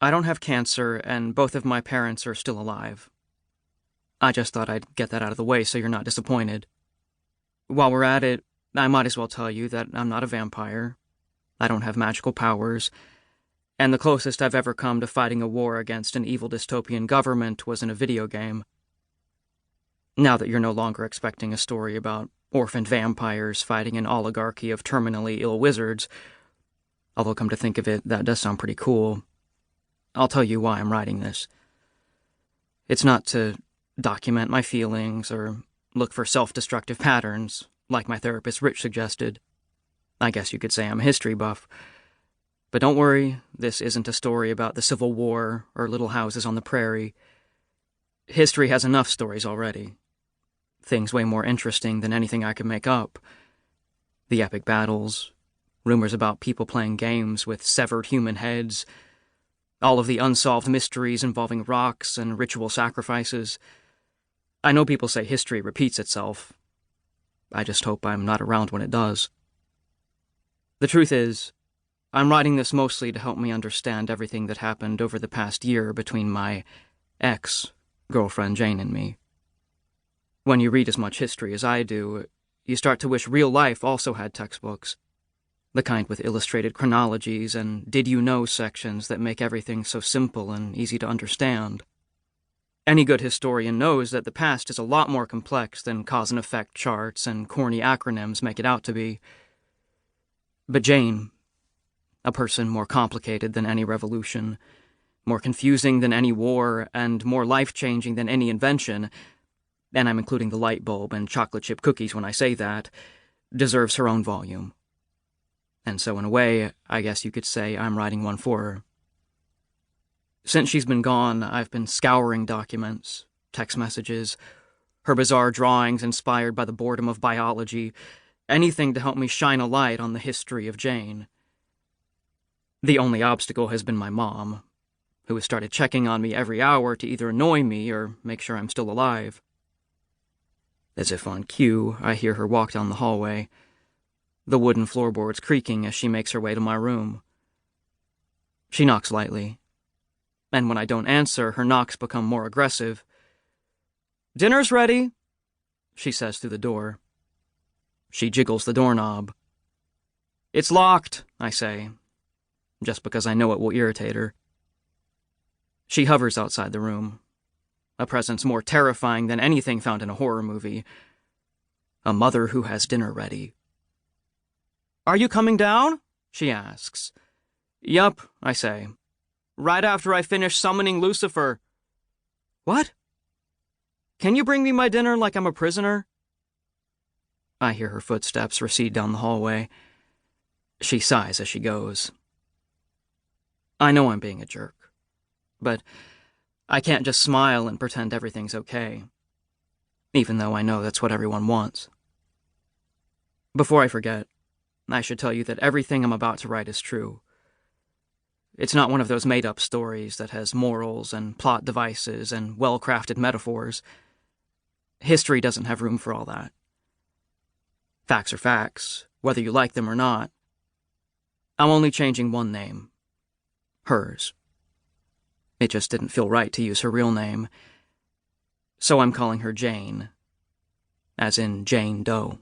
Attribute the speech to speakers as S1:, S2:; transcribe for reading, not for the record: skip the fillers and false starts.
S1: I don't have cancer, and both of my parents are still alive. I just thought I'd get that out of the way so you're not disappointed. While we're at it, I might as well tell you that I'm not a vampire. I don't have magical powers, and the closest I've ever come to fighting a war against an evil dystopian government was in a video game. Now that you're no longer expecting a story about orphaned vampires fighting an oligarchy of terminally ill wizards, although come to think of it, that does sound pretty cool, I'll tell you why I'm writing this. It's not to document my feelings or look for self-destructive patterns, like my therapist Rich suggested. I guess you could say I'm a history buff. But don't worry, this isn't a story about the Civil War or little houses on the prairie. History has enough stories already. Things way more interesting than anything I could make up. The epic battles, rumors about people playing games with severed human heads, all of the unsolved mysteries involving rocks and ritual sacrifices. I know people say history repeats itself. I just hope I'm not around when it does. The truth is, I'm writing this mostly to help me understand everything that happened over the past year between my ex-girlfriend Jane and me. When you read as much history as I do, you start to wish real life also had textbooks. The kind with illustrated chronologies and did-you-know sections that make everything so simple and easy to understand. Any good historian knows that the past is a lot more complex than cause and effect charts and corny acronyms make it out to be. But Jane, a person more complicated than any revolution, more confusing than any war, and more life-changing than any invention, and I'm including the light bulb and chocolate chip cookies when I say that, deserves her own volume. And so in a way, I guess you could say I'm writing one for her. Since she's been gone, I've been scouring documents, text messages, her bizarre drawings inspired by the boredom of biology, anything to help me shine a light on the history of Jane. The only obstacle has been my mom, who has started checking on me every hour to either annoy me or make sure I'm still alive. As if on cue, I hear her walk down the hallway, the wooden floorboards creaking as she makes her way to my room. She knocks lightly, and when I don't answer, her knocks become more aggressive. "Dinner's ready," she says through the door. She jiggles the doorknob. "It's locked," I say, just because I know it will irritate her. She hovers outside the room, a presence more terrifying than anything found in a horror movie. A mother who has dinner ready. "Are you coming down?" she asks. "Yup," I say. "Right after I finish summoning Lucifer." "What? Can you bring me my dinner like I'm a prisoner?" I hear her footsteps recede down the hallway. She sighs as she goes. I know I'm being a jerk, but I can't just smile and pretend everything's okay, even though I know that's what everyone wants. Before I forget, I should tell you that everything I'm about to write is true. It's not one of those made-up stories that has morals and plot devices and well-crafted metaphors. History doesn't have room for all that. Facts are facts, whether you like them or not. I'm only changing one name. Hers. It just didn't feel right to use her real name. So I'm calling her Jane, as in Jane Doe.